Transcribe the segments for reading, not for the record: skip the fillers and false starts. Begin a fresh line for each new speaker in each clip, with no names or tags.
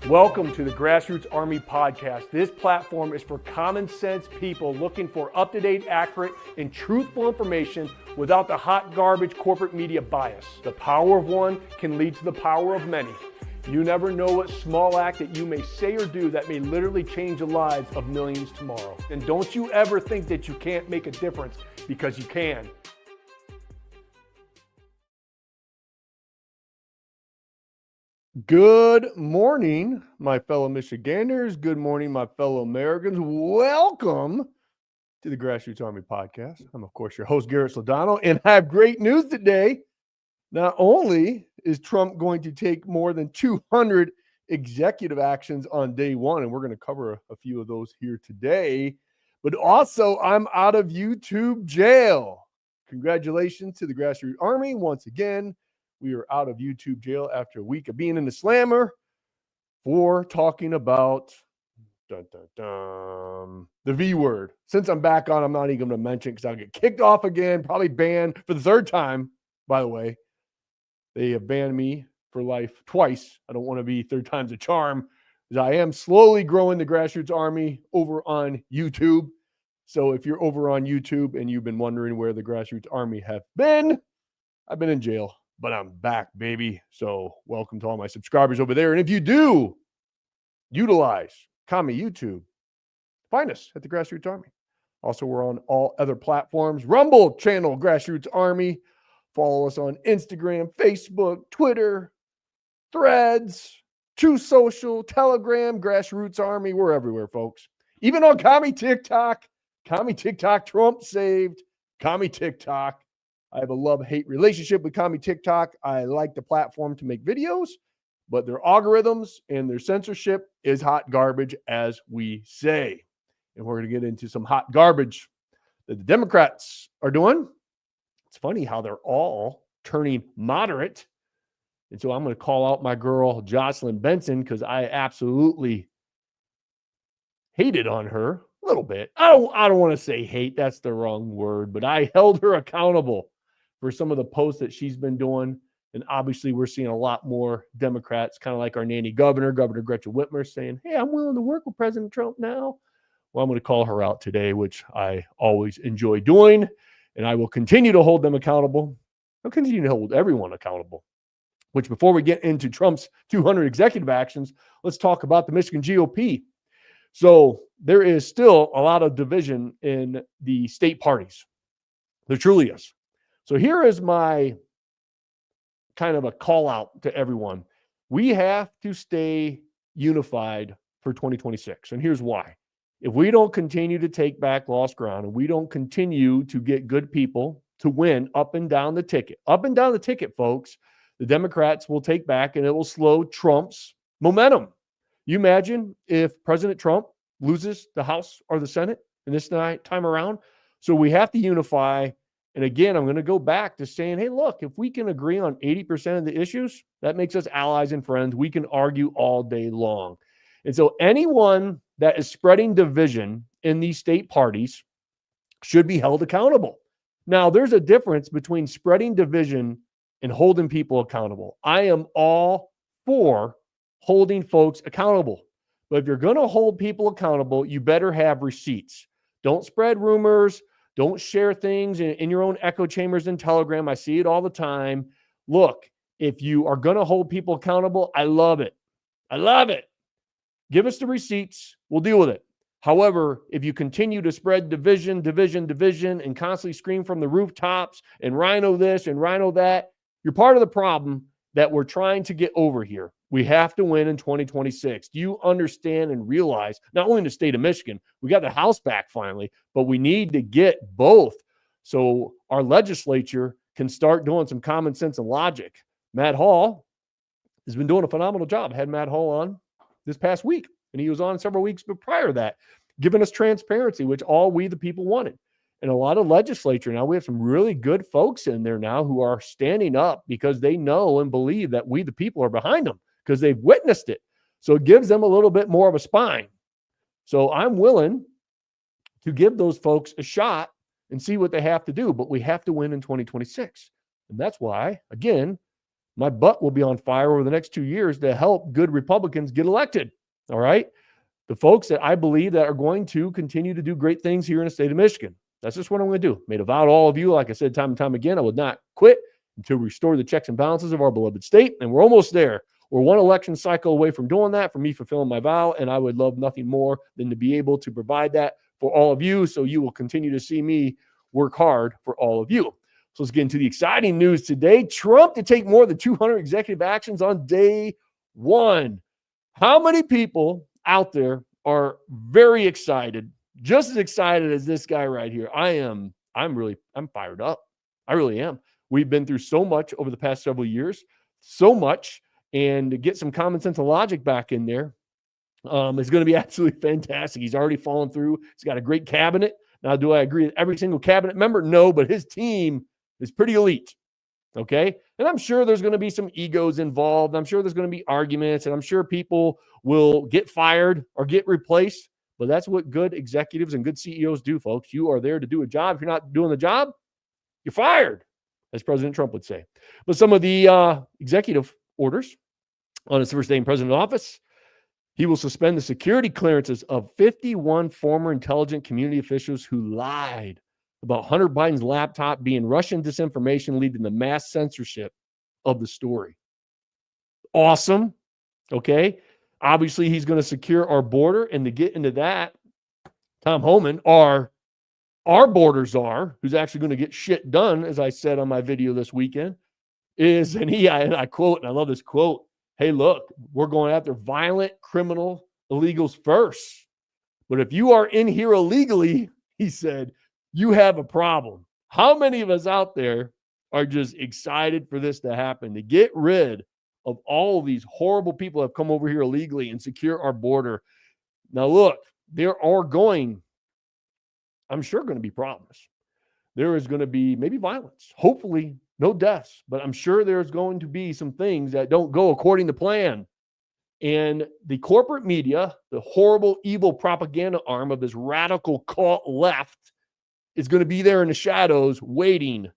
Welcome to the Grassroots Army Podcast. This platform is for common sense people looking for up-to-date, accurate, and truthful information without the hot garbage corporate media bias. The power of one can lead to the power of many. You never know what small act that you may say or do that may literally change the lives of millions tomorrow. And don't you ever think that you can't make a difference, because you can. Good morning, my fellow Michiganders. Good morning, my fellow Americans. Welcome to the Grassroots Army Podcast. I'm, of course, your host, Garrett Sodano, and I have great news today. Not only is Trump going to take more than 200 executive actions on day one, and we're going to cover a few of those here today, but also I'm out of YouTube jail. Congratulations to the Grassroots Army once again. We are out of YouTube jail after a week of being in the slammer for talking about the V word. Since I'm back on, I'm not even going to mention it because I'll get kicked off again, probably banned for the third time, by the way. They have banned me for life twice. I don't want to be third time's a charm, because I am slowly growing the Grassroots Army over on YouTube. So if you're over on YouTube and you've been wondering where the Grassroots Army have been, I've been in jail. But I'm back, baby. So welcome to all my subscribers over there. And if you do utilize Commie YouTube, find us at the Grassroots Army. Also, we're on all other platforms. Rumble channel, Grassroots Army. Follow us on Instagram, Facebook, Twitter, Threads, True Social, Telegram, Grassroots Army. We're everywhere, folks. Even on Commie TikTok. Commie TikTok, Trump saved. Commie TikTok. I have a love-hate relationship with Commie TikTok. I like the platform to make videos, but their algorithms and their censorship is hot garbage, as we say. And we're going to get into some hot garbage that the Democrats are doing. It's funny how they're all turning moderate. And so I'm going to call out my girl, Jocelyn Benson, because I absolutely hated on her a little bit. I don't want to say hate. That's the wrong word, but I held her accountable for some of the posts that she's been doing. And obviously we're seeing a lot more Democrats, kind of like our nanny Governor Gretchen Whitmer, saying, hey, I'm willing to work with President Trump now. Well, I'm going to call her out today, which I always enjoy doing. And I will continue to hold them accountable. I'll continue to hold everyone accountable. Which, before we get into Trump's 200 executive actions, let's talk about the Michigan GOP. So there is still a lot of division in the state parties. There truly is. So here is my kind of a call out to everyone. We have to stay unified for 2026. And here's why. If we don't continue to take back lost ground, and we don't continue to get good people to win up and down the ticket, folks, the Democrats will take back, and it will slow Trump's momentum. You imagine if President Trump loses the House or the Senate in this time around? So we have to unify. And again, I'm going to go back to saying, hey, look, if we can agree on 80% of the issues, that makes us allies and friends. We can argue all day long. And so anyone that is spreading division in these state parties should be held accountable. Now, there's a difference between spreading division and holding people accountable. I am all for holding folks accountable. But if you're going to hold people accountable, you better have receipts. Don't spread rumors. Don't share things in your own echo chambers and Telegram. I see it all the time. Look, if you are going to hold people accountable, I love it. I love it. Give us the receipts. We'll deal with it. However, if you continue to spread division, and constantly scream from the rooftops and rhino this and rhino that, you're part of the problem that we're trying to get over here. We have to win in 2026. Do you understand and realize, not only in the state of Michigan, we got the House back finally, but we need to get both so our legislature can start doing some common sense and logic. Matt Hall has been doing a phenomenal job. I had Matt Hall on this past week, and he was on several weeks prior to that, giving us transparency, which all we, the people, wanted. And a lot of legislature now, we have some really good folks in there now who are standing up because they know and believe that we, the people, are behind them, because they've witnessed it. So it gives them a little bit more of a spine. So I'm willing to give those folks a shot and see what they have to do, but we have to win in 2026. And that's why, again, my butt will be on fire over the next 2 years to help good Republicans get elected. All right. The folks that I believe that are going to continue to do great things here in the state of Michigan. That's just what I'm going to do. Made a vow to all of you. Like I said, time and time again, I would not quit until we restore the checks and balances of our beloved state. And we're almost there. We're one election cycle away from doing that, from me fulfilling my vow. And I would love nothing more than to be able to provide that for all of you. So you will continue to see me work hard for all of you. So let's get into the exciting news today. Trump to take more than 200 executive actions on day one. How many people out there are very excited, just as excited as this guy right here? I'm fired up. I really am. We've been through so much over the past several years, so much, and to get some common sense and logic back in there is going to be absolutely fantastic. He's already fallen through. He's got a great cabinet. Now, do I agree with every single cabinet member? No, but his team is pretty elite. Okay. And I'm sure there's going to be some egos involved. I'm sure there's going to be arguments, and I'm sure people will get fired or get replaced. But that's what good executives and good CEOs do, folks. You are there to do a job. If you're not doing the job, you're fired, as President Trump would say. But some of the executive orders on his first day in president office: he will suspend the security clearances of 51 former intelligence community officials who lied about Hunter Biden's laptop being Russian disinformation, leading to mass censorship of the story. Awesome. Okay. Obviously, he's going to secure our border. And to get into that, Tom Homan, our border czar, who's actually going to get shit done, as I said on my video this weekend, is, and I quote, and I love this quote: "Hey, look, we're going after violent criminal illegals first. But if you are in here illegally," he said, "you have a problem." How many of us out there are just excited for this to happen, to get rid of all these horrible people that have come over here illegally and secure our border? Now, look, there are going, I'm sure, going to be problems. There is going to be maybe violence, hopefully no deaths, but I'm sure there's going to be some things that don't go according to plan. And the corporate media, the horrible, evil propaganda arm of this radical cult left, is going to be there in the shadows waiting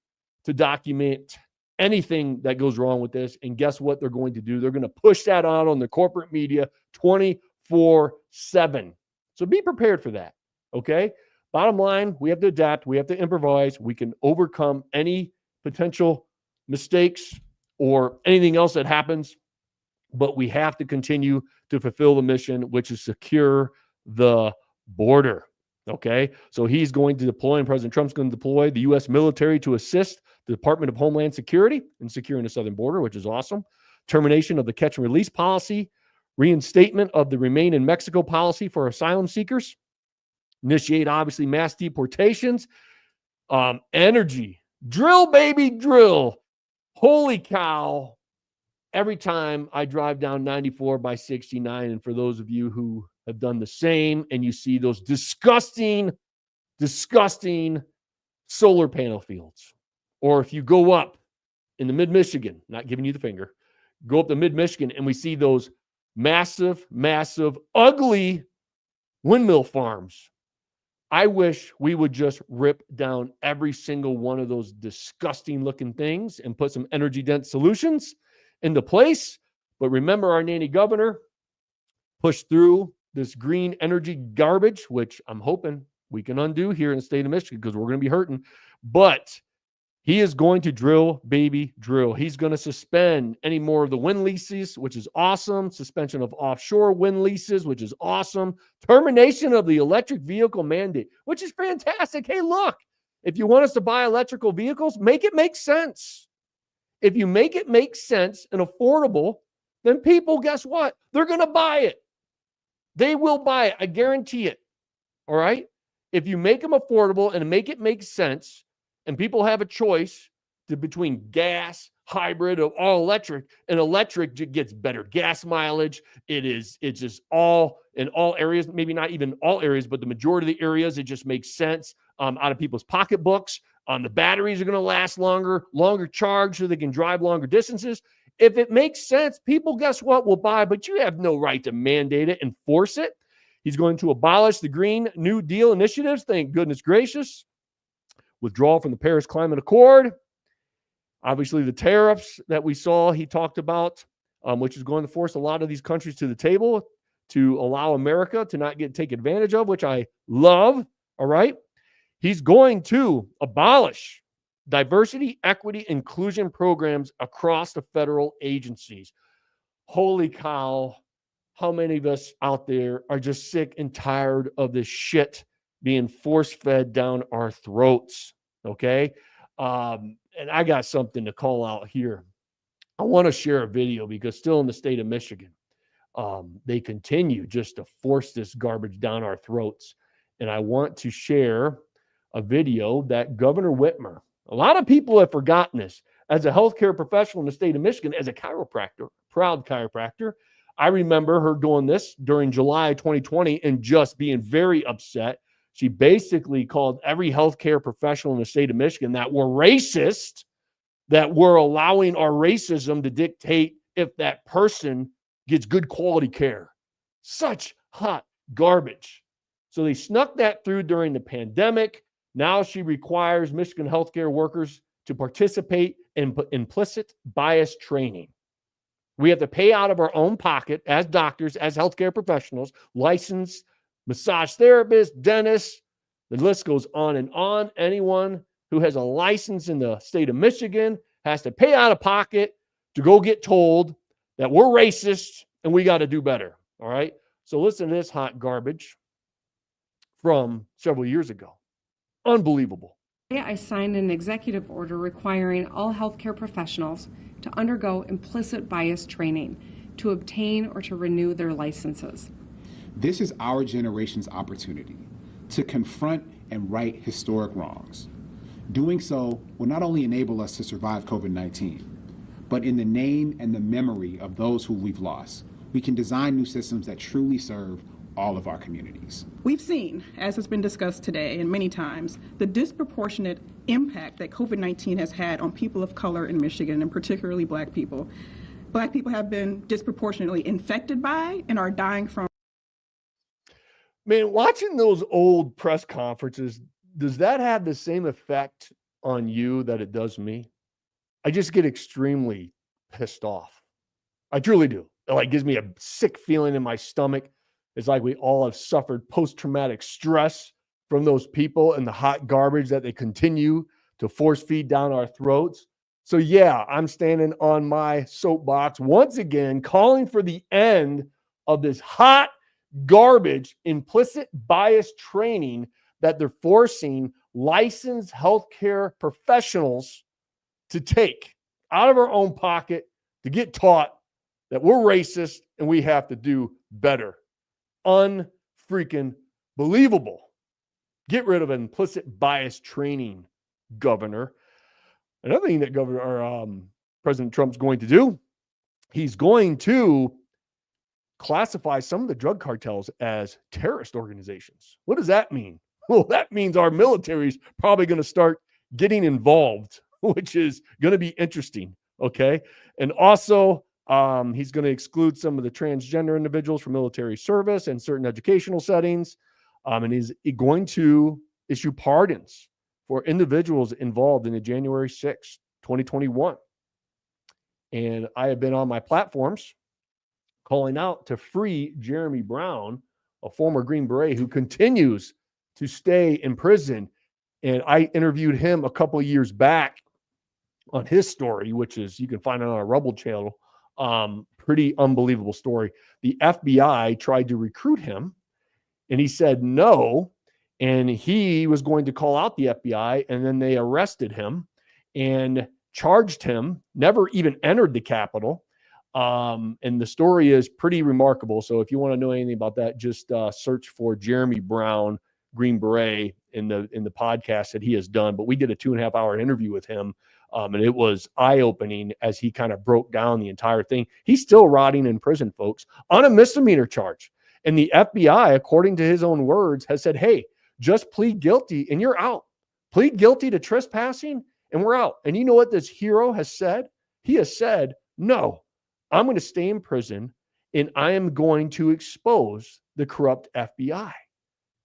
to document anything that goes wrong with this. And guess what they're going to do? They're going to push that out on the corporate media 24/7. So be prepared for that. Okay. Bottom line, we have to adapt. We have to improvise. We can overcome any potential mistakes or anything else that happens, but we have to continue to fulfill the mission, which is secure the border. Okay. So he's going to deploy, and President Trump's going to deploy the U.S. military to assist the Department of Homeland Security in securing the southern border, which is awesome. Termination of the catch and release policy, reinstatement of the remain in Mexico policy for asylum seekers, initiate, obviously, mass deportations, energy, drill, baby, drill. Holy cow. Every time I drive down 94 by 69, and for those of you who have done the same, and you see those disgusting solar panel fields, or if you go up in the mid-Michigan, not giving you the finger, go up to mid-Michigan, and we see those massive, ugly windmill farms. I wish we would just rip down every single one of those disgusting looking things and put some energy dense solutions into place. But remember, our nanny governor pushed through this green energy garbage, which I'm hoping we can undo here in the state of Michigan, because we're going to be hurting. But he is going to drill, baby, drill. He's going to suspend any more of the wind leases, which is awesome. Suspension of offshore wind leases, which is awesome. Termination of the electric vehicle mandate, which is fantastic. Hey, look, if you want us to buy electrical vehicles, make it make sense. If you make it make sense and affordable, then people, guess what? They're going to buy it. They will buy it. I guarantee it. All right? If you make them affordable and make it make sense, and people have a choice between gas, hybrid, or all electric, and electric gets better gas mileage. It's just all in all areas, maybe not even all areas, but the majority of the areas, it just makes sense out of people's pocketbooks. The batteries are going to last longer charge so they can drive longer distances. If it makes sense, people, guess what, will buy, but you have no right to mandate it and force it. He's going to abolish the Green New Deal initiatives. Thank goodness gracious. Withdrawal from the Paris Climate Accord. Obviously, the tariffs that we saw, he talked about, which is going to force a lot of these countries to the table to allow America to not take advantage of, which I love. All right. He's going to abolish diversity, equity, inclusion programs across the federal agencies. Holy cow. How many of us out there are just sick and tired of this shit being force fed down our throats? Okay. And I got something to call out here. I want to share a video because still in the state of Michigan, they continue just to force this garbage down our throats. And I want to share a video that Governor Whitmer, a lot of people have forgotten this, as a healthcare professional in the state of Michigan, as a chiropractor, proud chiropractor. I remember her doing this during July 2020 and just being very upset. She basically called every healthcare professional in the state of Michigan that were racist, that were allowing our racism to dictate if that person gets good quality care. Such hot garbage. So they snuck that through during the pandemic. Now she requires Michigan healthcare workers to participate in implicit bias training. We have to pay out of our own pocket as doctors, as healthcare professionals, licensed massage therapists, dentists. The list goes on and on. Anyone who has a license in the state of Michigan has to pay out of pocket to go get told that we're racist and we got to do better. All right. So listen to this hot garbage from several years ago. Unbelievable.
I signed an executive order requiring all healthcare professionals to undergo implicit bias training to obtain or to renew their licenses.
This is our generation's opportunity to confront and right historic wrongs. Doing so will not only enable us to survive COVID-19, but in the name and the memory of those who we've lost, we can design new systems that truly serve all of our communities.
We've seen, as has been discussed today and many times, the disproportionate impact that COVID-19 has had on people of color in Michigan, and particularly Black people. Black people have been disproportionately infected by and are dying from.
Man, watching those old press conferences, does that have the same effect on you that it does me? I just get extremely pissed off. I truly do. It like gives me a sick feeling in my stomach. It's like we all have suffered post-traumatic stress from those people and the hot garbage that they continue to force feed down our throats. So yeah, I'm standing on my soapbox once again, calling for the end of this hot garbage, implicit bias training that they're forcing licensed healthcare professionals to take out of our own pocket to get taught that we're racist and we have to do better. Unfreaking believable. Get rid of implicit bias training, Governor. Another thing that President Trump's going to do, he's going to classify some of the drug cartels as terrorist organizations. What does that mean? Well, that means our military is probably going to start getting involved, which is going to be interesting. Okay. And also, he's going to exclude some of the transgender individuals from military service and certain educational settings. And he's going to issue pardons for individuals involved in the January 6th, 2021. And I have been on my platforms calling out to free Jeremy Brown, a former Green Beret who continues to stay in prison. And I interviewed him a couple of years back on his story, which is, you can find it on our Rebel channel. Pretty unbelievable story. The FBI tried to recruit him and he said no. And he was going to call out the FBI, and then they arrested him and charged him, never even entered the Capitol. And the story is pretty remarkable. So if you want to know anything about that, just search for Jeremy Brown, Green Beret in the podcast that he has done. But we did a 2.5 hour interview with him. And it was eye-opening as he kind of broke down the entire thing. He's still rotting in prison, folks, on a misdemeanor charge. And the FBI, according to his own words, has said, hey, just plead guilty and you're out. Plead guilty to trespassing and we're out. And you know what this hero has said? He has said, no, I'm going to stay in prison and I am going to expose the corrupt FBI.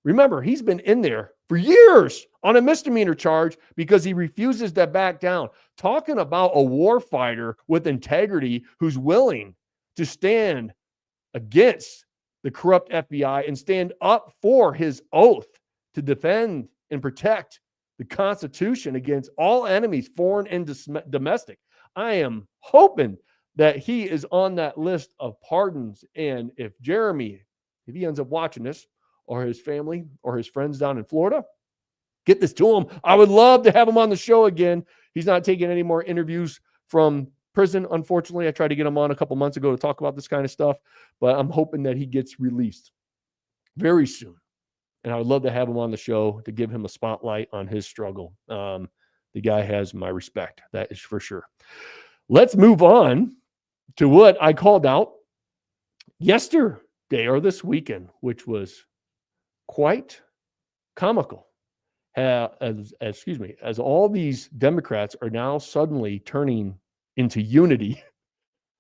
Remember, he's been in there for years on a misdemeanor charge because he refuses to back down. Talking about a war fighter with integrity who's willing to stand against the corrupt FBI and stand up for his oath to defend and protect the Constitution against all enemies, foreign and domestic. I am hoping that he is on that list of pardons. And if Jeremy, if he ends up watching this, or his family or his friends down in Florida, get this to him. I would love to have him on the show again. He's not taking any more interviews from prison, unfortunately. I tried to get him on a couple months ago to talk about this kind of stuff, but I'm hoping that he gets released very soon. And I would love to have him on the show to give him a spotlight on his struggle. The guy has my respect. That is for sure. Let's move on to what I called out yesterday or this weekend, which was quite comical. As all these Democrats are now suddenly turning into unity,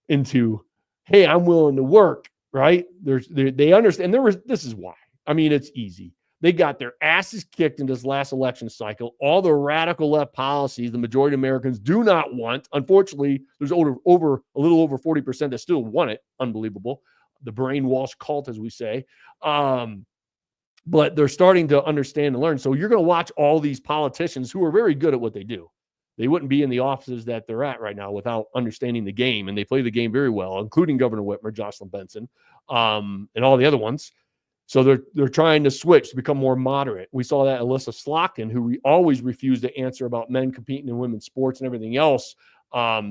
into, hey, I'm willing to work, right? They understand. This is why. I mean, it's easy. They got their asses kicked in this last election cycle. All the radical left policies the majority of Americans do not want. Unfortunately, there's a little over 40% that still want it. Unbelievable. The brainwash cult, as we say. But they're starting to understand and learn. So you're going to watch all these politicians who are very good at what they do. They wouldn't be in the offices that they're at right now without understanding the game. And they play the game very well, including Governor Whitmer, Jocelyn Benson, and all the other ones. So they're trying to switch to become more moderate. We saw that Alyssa Slotkin, who always refused to answer about men competing in women's sports and everything else.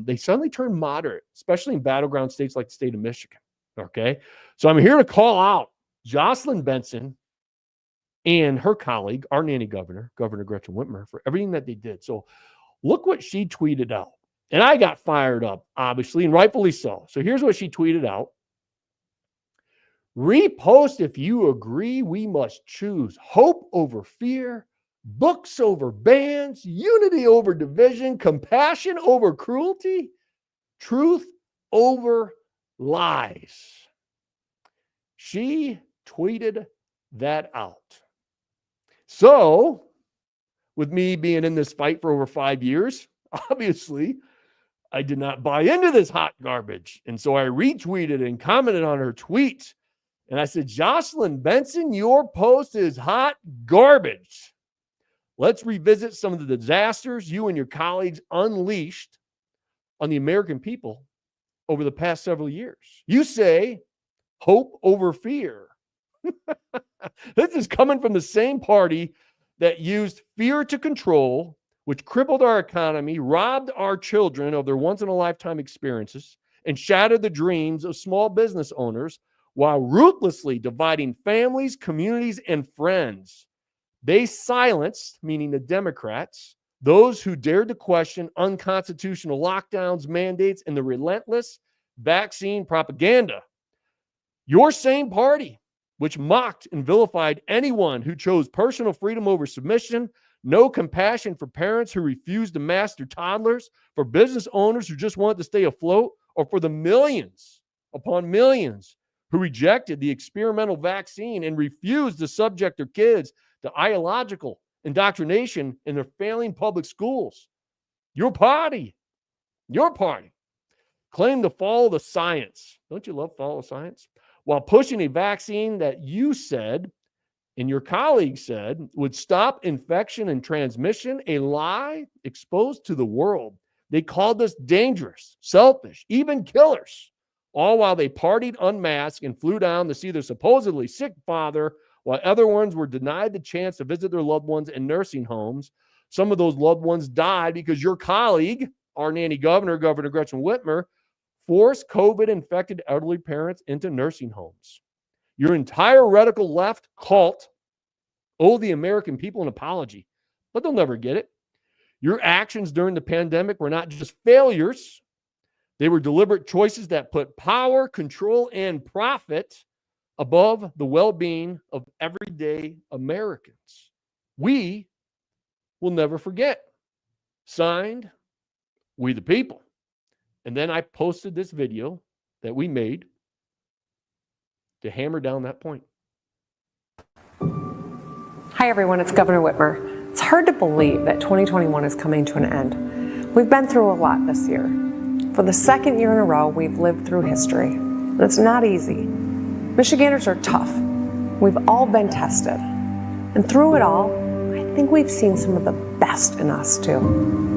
They suddenly turned moderate, especially in battleground states like the state of Michigan. Okay. So I'm here to call out Jocelyn Benson and her colleague, our nanny governor, Governor Gretchen Whitmer, for everything that they did. So look what she tweeted out. And I got fired up, obviously, and rightfully so. So here's what she tweeted out. Repost if you agree we must choose hope over fear, books over bans, unity over division, compassion over cruelty, truth over lies. She tweeted that out. So, with me being in this fight for over 5 years, obviously, I did not buy into this hot garbage. And so I retweeted and commented on her tweet. And I said, Jocelyn Benson, your post is hot garbage. Let's revisit some of the disasters you and your colleagues unleashed on the American people over the past several years. You say hope over fear. This is coming from the same party that used fear to control, which crippled our economy, robbed our children of their once-in-a-lifetime experiences, and shattered the dreams of small business owners while ruthlessly dividing families, communities, and friends. They silenced, meaning the Democrats, those who dared to question unconstitutional lockdowns, mandates, and the relentless vaccine propaganda. Your same party, which mocked and vilified anyone who chose personal freedom over submission, no compassion for parents who refused to mask their toddlers, for business owners who just wanted to stay afloat, or for the millions upon millions who rejected the experimental vaccine and refused to subject their kids to ideological indoctrination in their failing public schools. Your party claimed to follow the science. Don't you love follow science? While pushing a vaccine that you said and your colleagues said would stop infection and transmission, a lie exposed to the world. They called us dangerous, selfish, even killers, all while they partied unmasked and flew down to see their supposedly sick father, while other ones were denied the chance to visit their loved ones in nursing homes. Some of those loved ones died because your colleague, our nanny governor, Governor Gretchen Whitmer, forced COVID-infected elderly parents into nursing homes. Your entire radical left cult owe the American people an apology, but they'll never get it. Your actions during the pandemic were not just failures. They were deliberate choices that put power, control, and profit above the well-being of everyday Americans. We will never forget. Signed, We the People. And then I posted this video that we made to hammer down that point.
Hi, everyone. It's Governor Whitmer. It's hard to believe that 2021 is coming to an end. We've been through a lot this year. For the second year in a row, we've lived through history, and it's not easy. Michiganders are tough. We've all been tested. And through it all, I think we've seen some of the best in us too.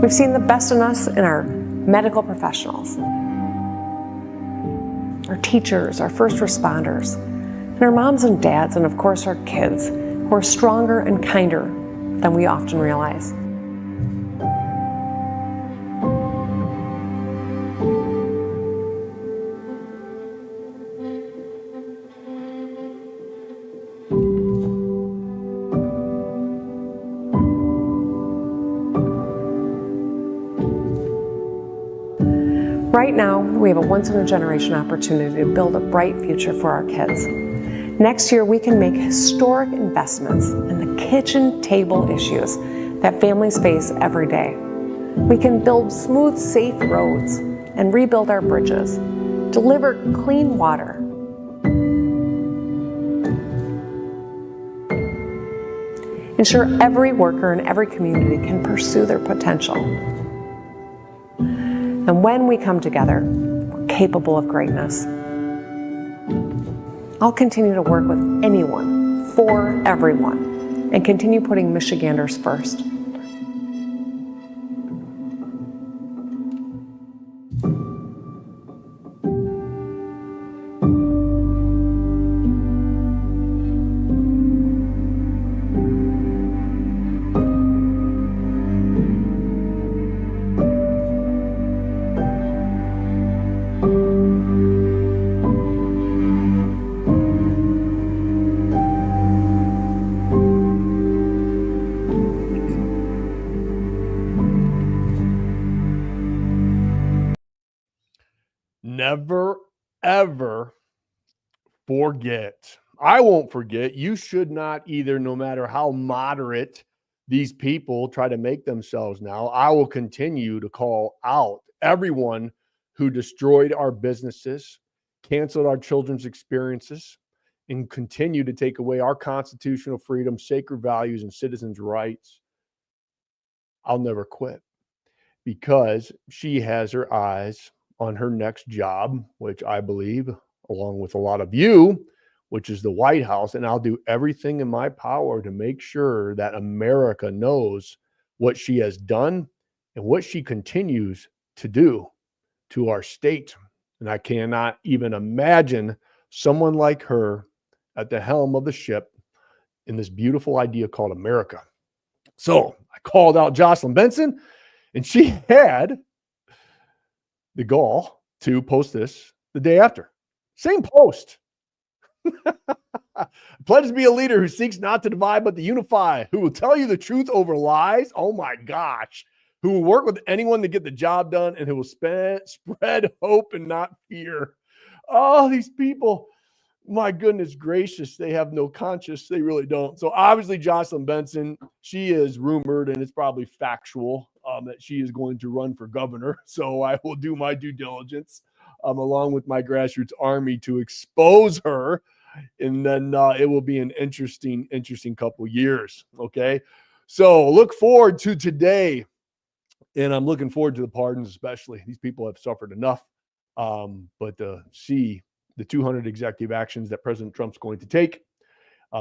We've seen the best in us in our medical professionals, our teachers, our first responders, and our moms and dads, and of course our kids, who are stronger and kinder than we often realize. Right now, we have a once-in-a-generation opportunity to build a bright future for our kids. Next year, we can make historic investments in the kitchen table issues that families face every day. We can build smooth, safe roads and rebuild our bridges, deliver clean water, ensure every worker in every community can pursue their potential. And when we come together, we're capable of greatness. I'll continue to work with anyone, for everyone, and continue putting Michiganders first.
Never, ever forget. I won't forget. You should not either, no matter how moderate these people try to make themselves now. I will continue to call out everyone who destroyed our businesses, canceled our children's experiences, and continue to take away our constitutional freedom, sacred values, and citizens' rights. I'll never quit, because she has her eyes on her next job, which I believe, along with a lot of you, which is the White House. And I'll do everything in my power to make sure that America knows what she has done and what she continues to do to our state. And I cannot even imagine someone like her at the helm of the ship in this beautiful idea called America. So I called out Jocelyn Benson, and she had the gall to post this the day after. Same post. Pledge to be a leader who seeks not to divide but to unify, who will tell you the truth over lies. Oh my gosh. Who will work with anyone to get the job done, and who will spread hope and not fear. Oh, these people, my goodness gracious, they have no conscience. They really don't. So obviously Jocelyn Benson, she is rumored, and it's probably factual, that she is going to run for governor. So I will do my due diligence along with my grassroots army to expose her. And then it will be an interesting couple years. Okay. So look forward to today. And I'm looking forward to the pardons, especially. These people have suffered enough. But to see the 200 executive actions that President Trump's going to take,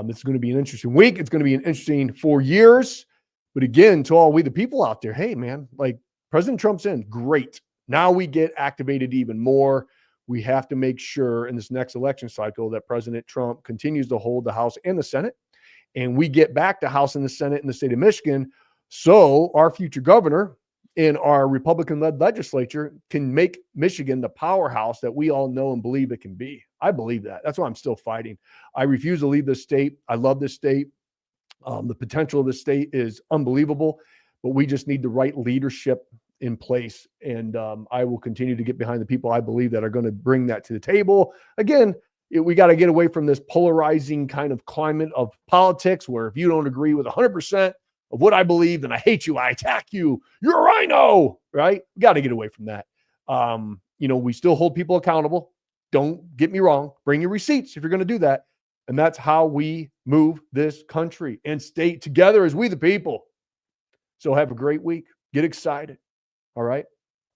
this is going to be an interesting week. It's going to be an interesting 4 years. But again, to all we the people out there, hey, man, like President Trump's in, great. Now we get activated even more. We have to make sure in this next election cycle that President Trump continues to hold the House and the Senate, and we get back to House and the Senate in the state of Michigan, so our future governor in our Republican-led legislature can make Michigan the powerhouse that we all know and believe it can be. I believe that. That's why I'm still fighting. I refuse to leave this state. I love this state. The potential of the state is unbelievable, but we just need the right leadership in place. And I will continue to get behind the people I believe that are going to bring that to the table. Again, we got to get away from this polarizing kind of climate of politics where if you don't agree with 100%, of what I believe, then I hate you, I attack you, you're a rhino, right? We got to get away from that. We still hold people accountable. Don't get me wrong. Bring your receipts if you're going to do that. And that's how we move this country and stay together as we the people. So have a great week. Get excited. All right?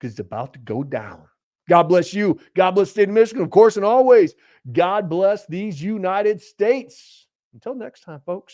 Because it's about to go down. God bless you. God bless the state of Michigan, of course, and always. God bless these United States. Until next time, folks.